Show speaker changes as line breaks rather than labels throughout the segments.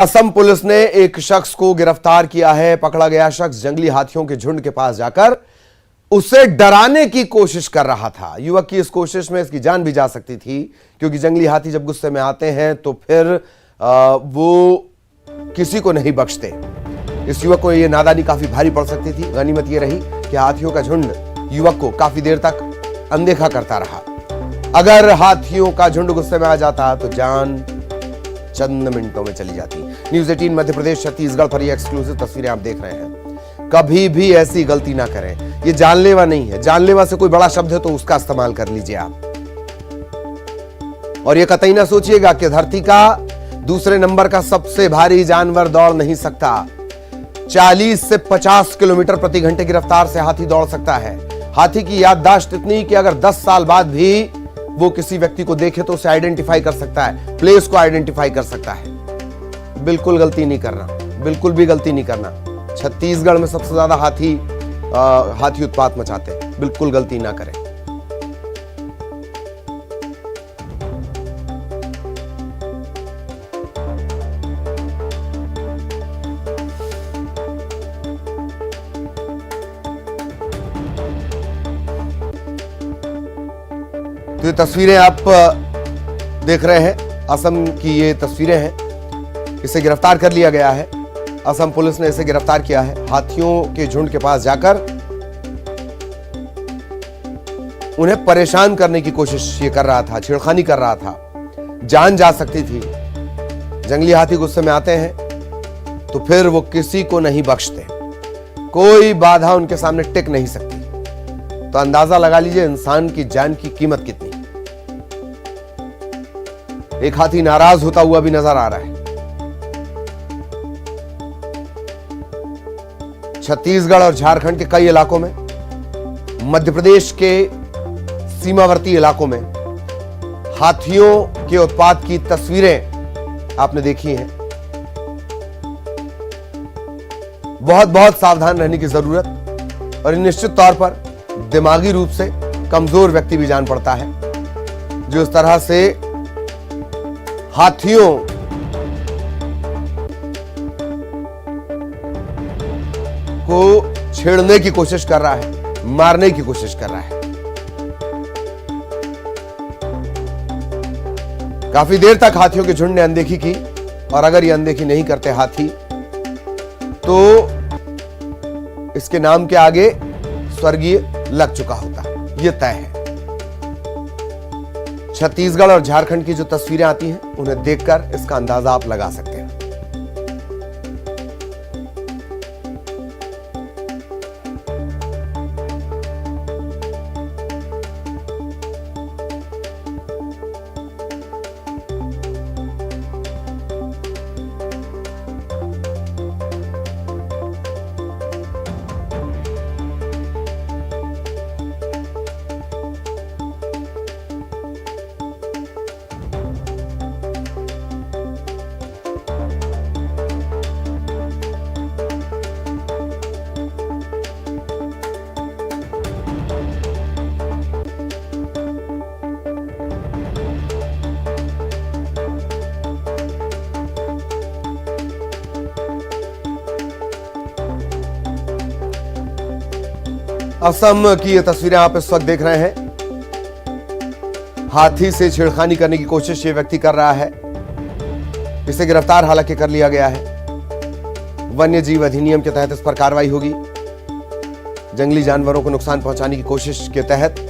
Assam police ने एक शख्स को गिरफ्तार किया है। पकड़ा गया शख्स जंगली हाथियों के झुंड के पास जाकर उसे डराने की कोशिश कर रहा था। युवक की इस कोशिश में इसकी जान भी जा सकती थी, क्योंकि जंगली हाथी जब गुस्से में आते हैं तो फिर वो किसी को नहीं बख्शते। इस युवक को यह नादानी काफी भारी पड़ सकती थी। गनीमत यह रही कि हाथियों का झुंड युवक को काफी देर तक अनदेखा करता रहा। अगर हाथियों का झुंड गुस्से में आ जाता तो जान चंद मिनटों में चली जाती। न्यूज़ 18 मध्य प्रदेश छत्तीसगढ़ पर ये एक्सक्लूसिव तस्वीरें आप देख रहे हैं। कभी भी ऐसी गलती ना करें। ये जानलेवा नहीं है। जानलेवा से कोई बड़ा शब्द है तो उसका इस्तेमाल कर लीजिए आप। और ये कतई ना सोचिएगा कि धरती का दूसरे नंबर का सबसे भारी जानवर दौड़ नहीं सकता। 40 से 50 किलोमीटर प्रति घंटे की रफ्तार से हाथी दौड़ सकता है। हाथी की याददाश्त इतनी कि अगर 10 साल बाद भी वो किसी व्यक्ति को देखे तो उसे आइडेंटिफाई कर सकता है, प्लेस को आइडेंटिफाई कर सकता है। बिल्कुल गलती नहीं करना, बिल्कुल भी गलती नहीं करना। छत्तीसगढ़ में सबसे ज्यादा हाथी उत्पात मचाते हैं। बिल्कुल गलती ना करें। तो ये तस्वीरें आप देख रहे हैं, असम की ये तस्वीरें हैं। इसे गिरफ्तार कर लिया गया है। असम पुलिस ने इसे गिरफ्तार किया है। हाथियों के झुंड के पास जाकर उन्हें परेशान करने की कोशिश ये कर रहा था, छेड़खानी कर रहा था। जान जा सकती थी। जंगली हाथी गुस्से में आते हैं तो फिर वो किसी को नहीं बख्शते। कोई बाधा उनके सामने टिक नहीं सकती। तो अंदाजा लगा लीजिए इंसान की जान की कीमत कितनी। एक हाथी नाराज होता हुआ भी नजर आ रहा है। छत्तीसगढ़ और झारखंड के कई इलाकों में, मध्य प्रदेश के सीमावर्ती इलाकों में हाथियों के उत्पात की तस्वीरें आपने देखी हैं। बहुत सावधान रहने की जरूरत। और निश्चित तौर पर दिमागी रूप से कमजोर व्यक्ति भी जान पड़ता है जो इस तरह से हाथियों को छेड़ने की कोशिश कर रहा है, मारने की कोशिश कर रहा है। काफी देर तक हाथियों के झुंड ने अनदेखी की, और अगर ये अनदेखी नहीं करते हाथी तो इसके नाम के आगे स्वर्गीय लग चुका होता। यह तय है। छत्तीसगढ़ और झारखंड की जो तस्वीरें आती हैं उन्हें देखकर इसका अंदाजा आप लगा सकते हैं। असम की ये तस्वीरें आप इस वक्त देख रहे हैं। हाथी से छेड़खानी करने की कोशिश ये व्यक्ति कर रहा है। इसे गिरफ्तार हालांकि कर लिया गया है। वन्य जीव अधिनियम के तहत इस पर कार्रवाई होगी। जंगली जानवरों को नुकसान पहुंचाने की कोशिश के तहत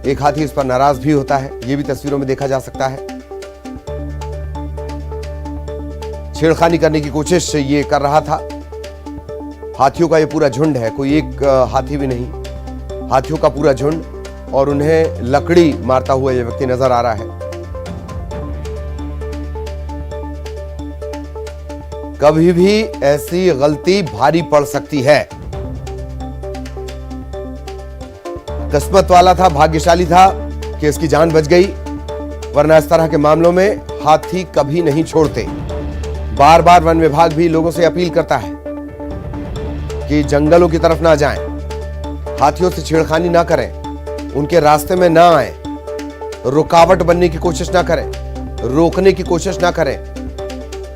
एक हाथी इस पर नाराज भी होता है। यह भी तस्वीरों में देखा जा सकता है। छेड़खानी करने की कोशिश ये कर रहा था। हाथियों का ये पूरा झुंड है, कोई एक हाथी भी नहीं। हाथियों का पूरा झुंड, और उन्हें लकड़ी मारता हुआ ये व्यक्ति नजर आ रहा है। कभी भी ऐसी गलती भारी पड़ सकती है। किस्मत वाला था, भाग्यशाली था कि इसकी जान बच गई, वरना इस तरह के मामलों में हाथी कभी नहीं छोड़ते। बार बार वन विभाग भी लोगों से अपील करता है कि जंगलों की तरफ ना जाएं, हाथियों से छेड़खानी ना करें, उनके रास्ते में ना आए, रुकावट बनने की कोशिश ना करें, रोकने की कोशिश ना करें।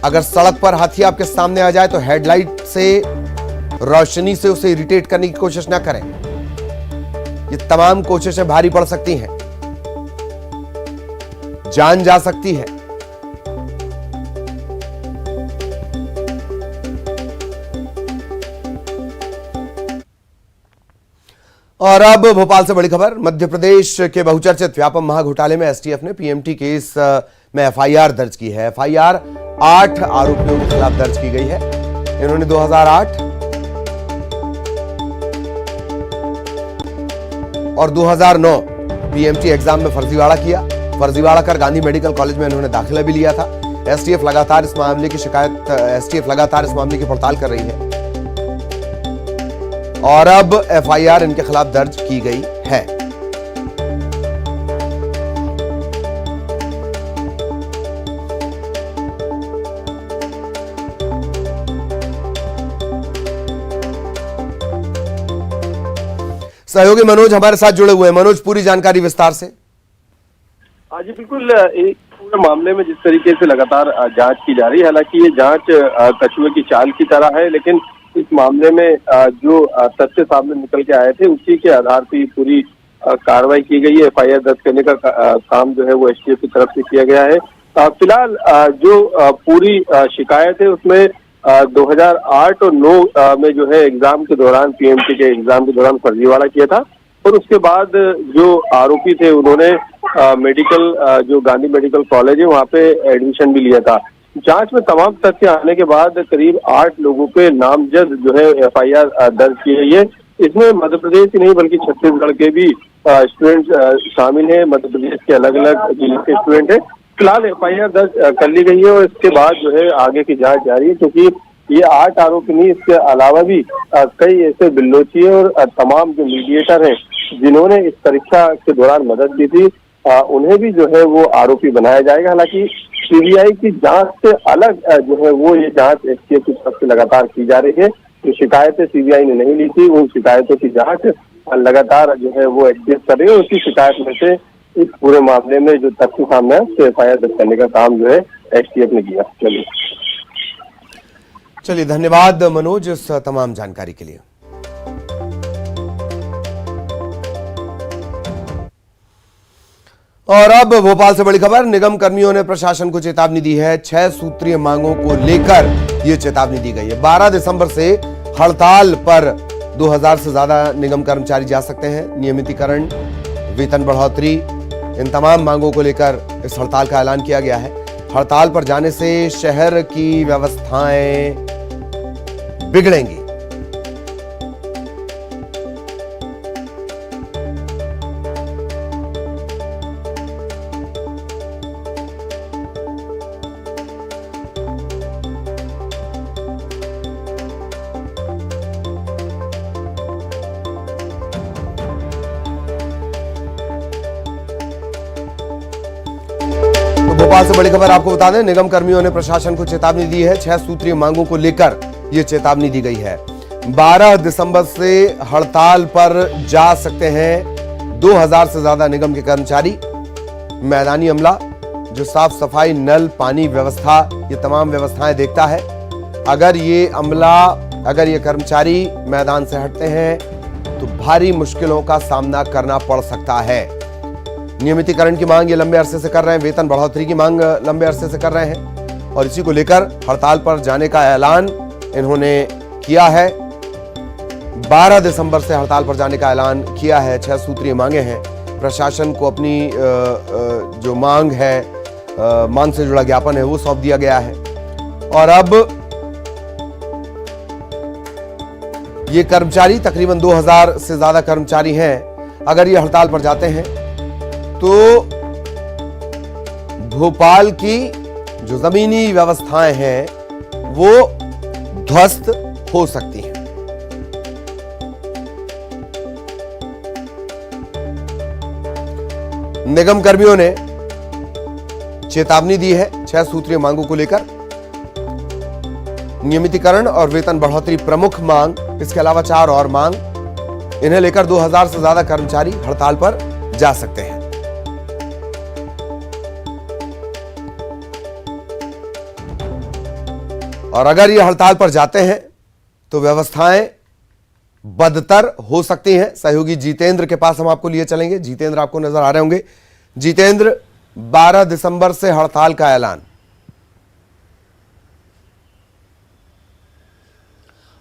अगर सड़क पर हाथी आपके सामने आ जाए तो हेडलाइट से रोशनी से उसे इरिटेट करने की कोशिश ना करें। ये तमाम कोशिशें भारी पड़ सकती हैं, जान जा सकती है। और अब भोपाल से बड़ी खबर। मध्य प्रदेश के बहुचर्चित व्यापम महाघोटाले में एसटीएफ ने पीएमटी केस में एफआईआर दर्ज की है। एफआईआर 8 आरोपियों के खिलाफ दर्ज की गई है। इन्होंने 2008 और 2009 पीएमटी एग्जाम में फर्जीवाड़ा किया। फर्जीवाड़ा कर गांधी मेडिकल कॉलेज में इन्होंने दाखिला भी लिया था। एसटीएफ लगातार इस मामले की पड़ताल कर रही है और अब एफआईआर इनके खिलाफ दर्ज की गई है। सहयोगी मनोज हमारे साथ जुड़े हुए हैं। मनोज, पूरी जानकारी विस्तार से।
हाँ जी, बिल्कुल। एक पूरे मामले में जिस तरीके से लगातार जांच की जा रही है, हालांकि ये जांच कछुए की चाल की तरह है, लेकिन इस मामले में जो तथ्य सामने निकल के आए थे उसी के आधार पर पूरी कार्रवाई की गई है। एफआईआर दर्ज करने का काम जो है वो एसटीएफ की तरफ से किया गया है। फिलहाल जो पूरी शिकायत है उसमें 2008 और 9 में जो है एग्जाम के दौरान, पीएमटी के एग्जाम के दौरान फर्जीवाड़ा किया था और उसके बाद जो आरोपी थे उन्होंने मेडिकल जो गांधी मेडिकल कॉलेज है वहाँ पे एडमिशन भी लिया था। जांच में तमाम तथ्य आने के बाद करीब 8 लोगों पे नामजद जो है एफआईआर दर्ज की गई है। इसमें मध्य प्रदेश ही नहीं बल्कि छत्तीसगढ़ के भी स्टूडेंट शामिल हैं। मध्य प्रदेश के अलग अलग जिले के स्टूडेंट हैं। फिलहाल एफआईआर दर्ज कर ली गई है और इसके बाद जो है आगे की जांच जारी है, क्योंकि ये 8 आरोपी नहीं, इसके अलावा भी कई ऐसे बिल्लोची और तमाम जो मीडिएटर हैं जिन्होंने इस परीक्षा के दौरान मदद की थी, उन्हें भी जो है वो आरोपी बनाया जाएगा। हालांकि सीबीआई की जांच से अलग जो है वो ये जांच एसटीएफ की तरफ से लगातार की जा रही है। जो शिकायतें सीबीआई ने नहीं ली थी उन शिकायतों की जांच लगातार जो है वो एसटीएफ कर रही है। उसी शिकायत में से इस पूरे मामले में जो तथ्य सामने है उससे एफआईआर दर्ज करने का काम जो है एसटीएफ ने किया।
चलिए, धन्यवाद मनोज इस तमाम जानकारी के लिए। और अब भोपाल से बड़ी खबर। निगम कर्मियों ने प्रशासन को चेतावनी दी है। 6 सूत्रीय मांगों को लेकर यह चेतावनी दी गई है। 12 दिसंबर से हड़ताल पर 2000 से ज्यादा निगम कर्मचारी जा सकते हैं। नियमितीकरण, वेतन बढ़ोतरी, इन तमाम मांगों को लेकर इस हड़ताल का ऐलान किया गया है। हड़ताल पर जाने से शहर की व्यवस्थाएं बिगड़ेंगी। भोपाल से बड़ी खबर आपको बता दें, निगम कर्मियों ने प्रशासन को चेतावनी दी है। 6 सूत्रीय मांगों को लेकर यह चेतावनी दी गई है। 12 दिसंबर से हड़ताल पर जा सकते हैं 2000 से ज्यादा निगम के कर्मचारी। मैदानी अमला जो साफ सफाई, नल, पानी व्यवस्था, ये तमाम व्यवस्थाएं देखता है। अगर ये कर्मचारी मैदान से हटते हैं तो भारी मुश्किलों का सामना करना पड़ सकता है। नियमितीकरण की मांग ये लंबे अरसे से कर रहे हैं। वेतन बढ़ोतरी की मांग लंबे अरसे से कर रहे हैं और इसी को लेकर हड़ताल पर जाने का ऐलान इन्होंने किया है। 12 दिसंबर से हड़ताल पर जाने का ऐलान किया है। 6 सूत्रीय मांगे हैं। प्रशासन को अपनी जो मांग है, मांग से जुड़ा ज्ञापन है, वो सौंप दिया गया है। और अब ये कर्मचारी, तकरीबन 2000 से ज्यादा कर्मचारी हैं, अगर ये हड़ताल पर जाते हैं तो भोपाल की जो जमीनी व्यवस्थाएं हैं वो ध्वस्त हो सकती हैं। निगम कर्मियों ने चेतावनी दी है 6 सूत्रीय मांगों को लेकर। नियमितीकरण और वेतन बढ़ोतरी प्रमुख मांग, इसके अलावा 4 और मांग, इन्हें लेकर 2000 से ज्यादा कर्मचारी हड़ताल पर जा सकते हैं। और अगर ये हड़ताल पर जाते हैं तो व्यवस्थाएं बदतर हो सकती हैं। सहयोगी जितेंद्र के पास हम आपको लिए चलेंगे। जितेंद्र आपको नजर आ रहे होंगे। जितेंद्र, 12 दिसंबर से हड़ताल का ऐलान।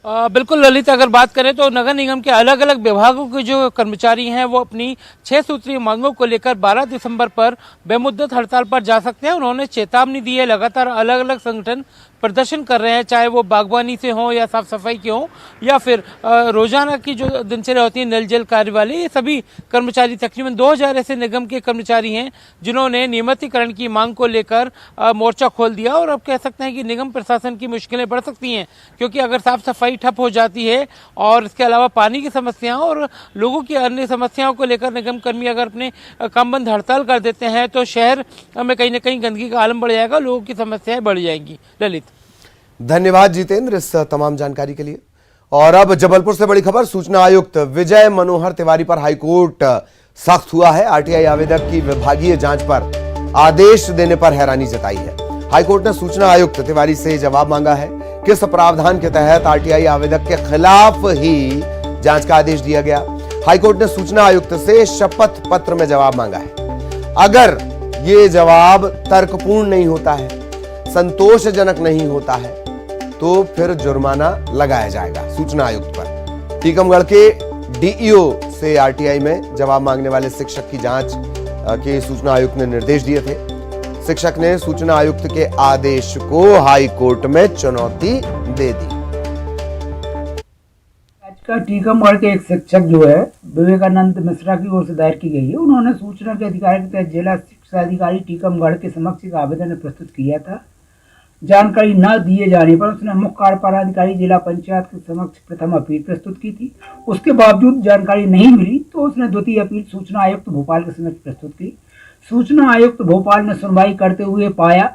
बिल्कुल ललित, अगर बात करें तो नगर निगम के अलग अलग विभागों के जो कर्मचारी हैं वो अपनी 6 सूत्रीय मांगों को लेकर 12 दिसंबर पर बेमुद्दत हड़ताल पर जा सकते हैं। उन्होंने चेतावनी दी है। लगातार अलग अलग संगठन प्रदर्शन कर रहे हैं, चाहे वो बागवानी से हो या साफ सफाई के हो या फिर रोजाना की जो दिनचर्या होती है नल जल कार्य वाले, ये सभी कर्मचारी तकरीबन 2000 ऐसे निगम के कर्मचारी हैं जिन्होंने नियमितीकरण की मांग को लेकर मोर्चा खोल दिया। और अब कह सकते हैं कि निगम प्रशासन की मुश्किलें बढ़ सकती हैं, क्योंकि अगर साफ सफाई ठप हो जाती है और इसके अलावा पानी की समस्याओं और लोगों की अन्य समस्याओं को लेकर निगम कर्मी अगर अपने काम बंद हड़ताल कर देते हैं तो शहर में कहीं ना कहीं गंदगी का आलम बढ़ जाएगा, लोगों की समस्याएं बढ़ जाएंगी। ललित,
धन्यवाद जितेंद्र इस तमाम जानकारी के लिए। और अब जबलपुर से बड़ी खबर। सूचना आयुक्त विजय मनोहर तिवारी पर हाईकोर्ट सख्त हुआ है। आरटीआई आवेदक की विभागीय जांच पर आदेश देने पर हैरानी जताई है। हाईकोर्ट ने सूचना आयुक्त तिवारी से जवाब मांगा है किस प्रावधान के तहत आरटीआई आवेदक के खिलाफ ही जांच का आदेश दिया गया। हाईकोर्ट ने सूचना आयुक्त से शपथ पत्र में जवाब मांगा है। अगर ये जवाब तर्कपूर्ण नहीं होता है, संतोषजनक नहीं होता है, तो फिर जुर्माना लगाया जाएगा सूचना आयुक्त पर। टीकमगढ़ के डीईओ से आरटीआई में जवाब मांगने वाले शिक्षक की जांच के सूचना आयुक्त ने निर्देश दिए थे। शिक्षक ने सूचना आयुक्त के आदेश को हाई कोर्ट में चुनौती दे दी।
आज का टीकमगढ़ के एक शिक्षक जो है विवेकानंद मिश्रा की ओर से दायर की गई है, उन्होंने सूचना के अधिकारी के तहत जिला शिक्षा अधिकारी टीकमगढ़ के समक्ष एक आवेदन प्रस्तुत किया था। जानकारी न दिए जाने पर उसने मुख्य कार्यपालन अधिकारी जिला पंचायत के समक्ष प्रथम अपील प्रस्तुत की थी। उसके बावजूद जानकारी नहीं मिली तो उसने द्वितीय अपील सूचना आयुक्त भोपाल के समक्ष प्रस्तुत की। सूचना आयुक्त भोपाल ने सुनवाई करते हुए पाया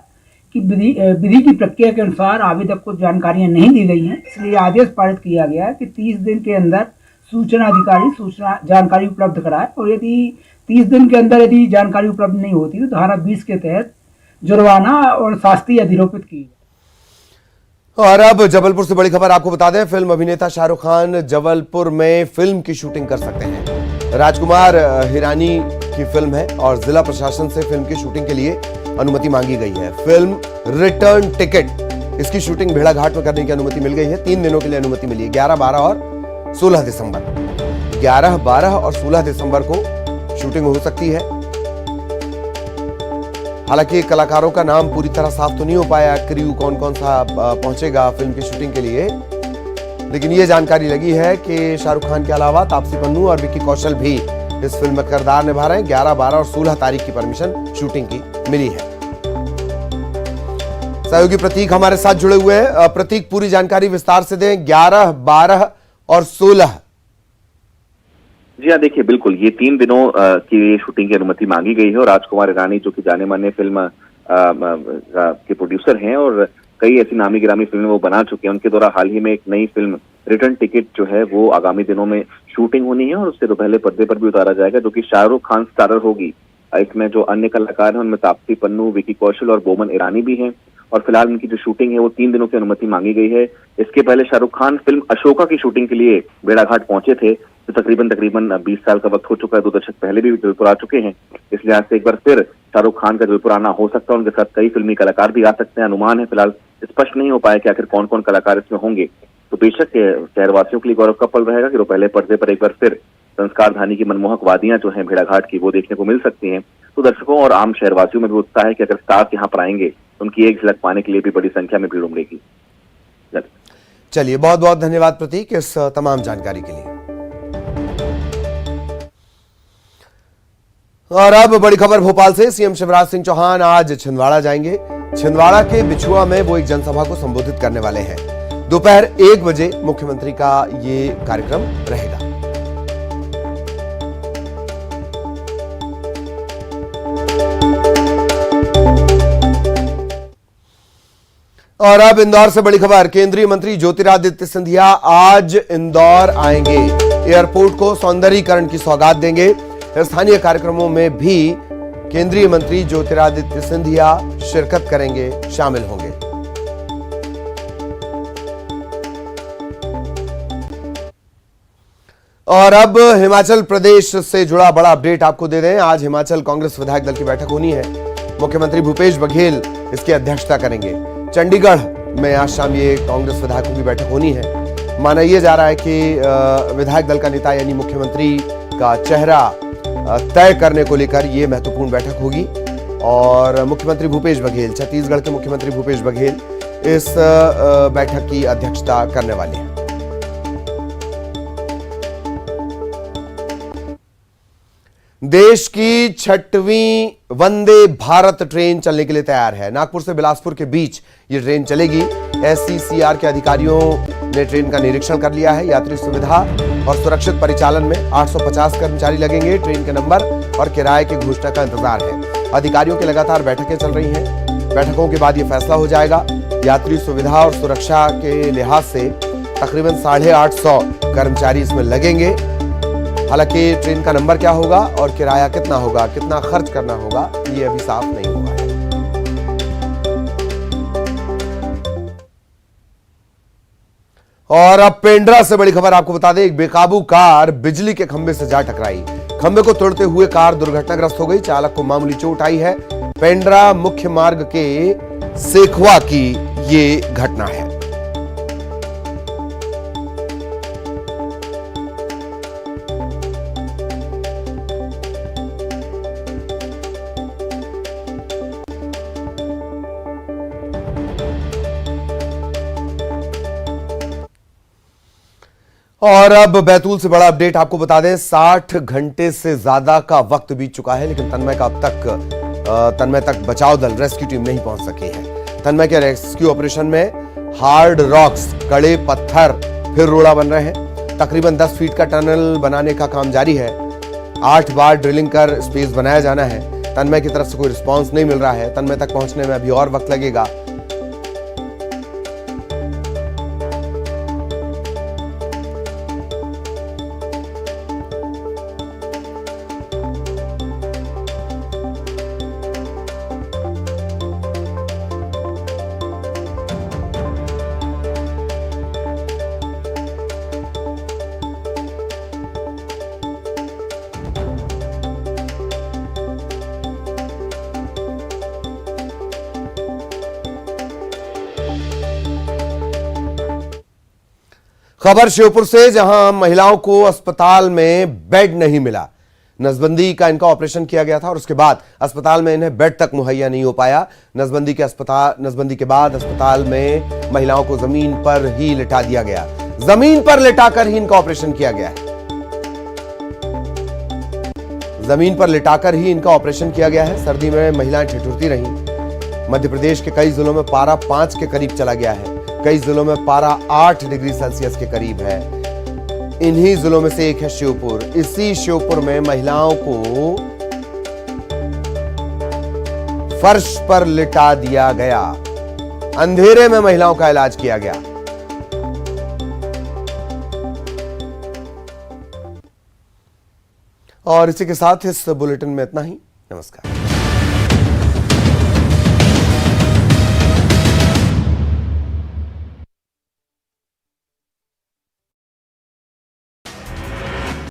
कि विधि की प्रक्रिया के अनुसार आवेदक को जानकारियां नहीं दी गई हैं, इसलिए आदेश पारित किया गया है कि 30 दिन के अंदर सूचना अधिकारी सूचना जानकारी उपलब्ध कराए, और यदि 30 दिन के अंदर यदि जानकारी उपलब्ध नहीं होती तो धारा 20 के तहत जुर्माना और शास्ति अधिरोपित की।
और अब जबलपुर से बड़ी खबर आपको बता दें। फिल्म अभिनेता शाहरुख खान जबलपुर में फिल्म की शूटिंग कर सकते हैं। राजकुमार हिरानी की फिल्म है और जिला प्रशासन से फिल्म की शूटिंग के लिए अनुमति मांगी गई है। फिल्म रिटर्न टिकट, इसकी शूटिंग भेड़ाघाट में करने की अनुमति मिल गई है। 3 दिनों के लिए अनुमति मिली है, 11, 12 और 16 दिसंबर। 11, 12 और 16 दिसंबर को शूटिंग हो सकती है। हालांकि कलाकारों का नाम पूरी तरह साफ तो नहीं हो पाया, क्रू कौन कौन सा पहुंचेगा फिल्म की शूटिंग के लिए, लेकिन ये जानकारी लगी है कि शाहरुख खान के अलावा तापसी पन्नू और विक्की कौशल भी इस फिल्म में किरदार निभा रहे हैं। 11, 12 और 16 तारीख की परमिशन शूटिंग की मिली है। सहयोगी प्रतीक हमारे साथ जुड़े हुए हैं। प्रतीक, पूरी जानकारी विस्तार से दें। 11, 12 और 16।
जी हाँ, देखिए बिल्कुल ये 3 दिनों की शूटिंग की अनुमति मांगी गई है और राजकुमार हिरानी जो कि जाने माने फिल्म के प्रोड्यूसर हैं और कई ऐसी नामी गिरामी फिल्में वो बना चुके हैं, उनके द्वारा हाल ही में एक नई फिल्म रिटर्न टिकट जो है वो आगामी दिनों में शूटिंग होनी है और उससे तो पहले पर्दे पर भी उतारा जाएगा, जो कि शाहरुख खान स्टारर होगी। इसमें जो अन्य कलाकार हैं उनमें तापसी पन्नू, विक्की कौशल और बोमन ईरानी भी हैं और फिलहाल उनकी जो शूटिंग है वो 3 दिनों की अनुमति मांगी गई है। इसके पहले शाहरुख खान फिल्म अशोका की शूटिंग के लिए भेड़ाघाट पहुंचे थे, तो तकरीबन 20 साल का वक्त हो चुका है, 2 दशक पहले भी जबलपुर आ चुके हैं। इस लिहाज से एक बार फिर शाहरुख खान का जबलपुर आना हो सकता है, उनके साथ कई फिल्मी कलाकार भी आ सकते हैं। अनुमान है, फिलहाल स्पष्ट नहीं हो पाया कि आखिर कौन कौन कलाकार इसमें होंगे। तो बेशक शहरवासियों के लिए गौरव का पल रहेगा कि वो पहले पर्दे पर एक बार फिर संस्कार धानी की मनमोहक वादियां जो हैं भेड़ाघाट की वो देखने को मिल सकती हैं। तो दर्शकों और आम शहरवासियों में भी उत्साह है कि अगर स्टार यहाँ पर आएंगे तो उनकी एक झलक पाने के लिए भी बड़ी संख्या में भीड़ उमड़ेगी।
चलिए, बहुत बहुत धन्यवाद प्रतीक इस तमाम जानकारी के लिए। और अब बड़ी खबर भोपाल से। सीएम शिवराज सिंह चौहान आज छिंदवाड़ा जाएंगे। छिंदवाड़ा के बिछुआ में वो एक जनसभा को संबोधित करने वाले हैं। दोपहर 1 बजे मुख्यमंत्री का ये कार्यक्रम रहेगा। और अब इंदौर से बड़ी खबर। केंद्रीय मंत्री ज्योतिरादित्य सिंधिया आज इंदौर आएंगे। एयरपोर्ट को सौंदर्यीकरण की सौगात देंगे। स्थानीय कार्यक्रमों में भी केंद्रीय मंत्री ज्योतिरादित्य सिंधिया शिरकत करेंगे, शामिल होंगे। और अब हिमाचल प्रदेश से जुड़ा बड़ा अपडेट आपको दे दें। आज हिमाचल कांग्रेस विधायक दल की बैठक होनी है। मुख्यमंत्री भूपेश बघेल इसकी अध्यक्षता करेंगे। चंडीगढ़ में आज शाम ये कांग्रेस विधायकों की बैठक होनी है। माना यह जा रहा है कि विधायक दल का नेता यानी मुख्यमंत्री का चेहरा तय करने को लेकर यह महत्वपूर्ण बैठक होगी और मुख्यमंत्री भूपेश बघेल, छत्तीसगढ़ के मुख्यमंत्री भूपेश बघेल इस बैठक की अध्यक्षता करने वाले हैं। देश की 6वीं वंदे भारत ट्रेन चलने के लिए तैयार है। नागपुर से बिलासपुर के बीच ये ट्रेन चलेगी। एससीसीआर के अधिकारियों ने ट्रेन का निरीक्षण कर लिया है। यात्री सुविधा और सुरक्षित परिचालन में 850 कर्मचारी लगेंगे। ट्रेन के नंबर और किराए की घोषणा का इंतजार है। अधिकारियों की लगातार बैठकें चल रही हैं। बैठकों के बाद ये फैसला हो जाएगा। यात्री सुविधा और सुरक्षा के लिहाज से तकरीबन 850 कर्मचारी इसमें लगेंगे। हालांकि ट्रेन का नंबर क्या होगा और किराया कितना होगा, कितना खर्च करना होगा, ये अभी साफ नहीं हुआ है। और अब पेंड्रा से बड़ी खबर आपको बता दें। एक बेकाबू कार बिजली के खंभे से जा टकराई। खंभे को तोड़ते हुए कार दुर्घटनाग्रस्त हो गई। चालक को मामूली चोट आई है। पेंड्रा मुख्य मार्ग के सेखवा की ये घटना है। और अब बैतूल से बड़ा अपडेट आपको बता दें। 60 घंटे से ज्यादा का वक्त बीत चुका है, लेकिन तन्मय तक बचाव दल, रेस्क्यू टीम नहीं पहुंच सकी है। तन्मय के रेस्क्यू ऑपरेशन में हार्ड रॉक्स, कड़े पत्थर फिर रोड़ा बन रहे हैं। तकरीबन 10 फीट का टनल बनाने का काम जारी है। 8 बार ड्रिलिंग कर स्पेस बनाया जाना है। तन्मय की तरफ से कोई रिस्पॉन्स नहीं मिल रहा है। तन्मय तक पहुंचने में अभी और वक्त लगेगा। खबर श्योपुर से, जहां महिलाओं को अस्पताल में बेड नहीं मिला। नसबंदी का इनका ऑपरेशन किया गया था और उसके बाद अस्पताल में इन्हें बेड तक मुहैया नहीं हो पाया। नसबंदी के बाद अस्पताल में महिलाओं को जमीन पर ही लिटा दिया गया। जमीन पर लिटाकर ही इनका ऑपरेशन किया गया है। जमीन पर लिटाकर ही इनका ऑपरेशन किया गया है। सर्दी में महिलाएं ठिठुरती रहीं। मध्य प्रदेश के कई जिलों में पारा 5 के करीब चला गया है। कई जिलों में पारा 8 डिग्री सेल्सियस के करीब है। इन्हीं जिलों में से एक है श्योपुर। इसी श्योपुर में महिलाओं को फर्श पर लिटा दिया गया। अंधेरे में महिलाओं का इलाज किया गया। और इसी के साथ इस बुलेटिन में इतना ही। नमस्कार।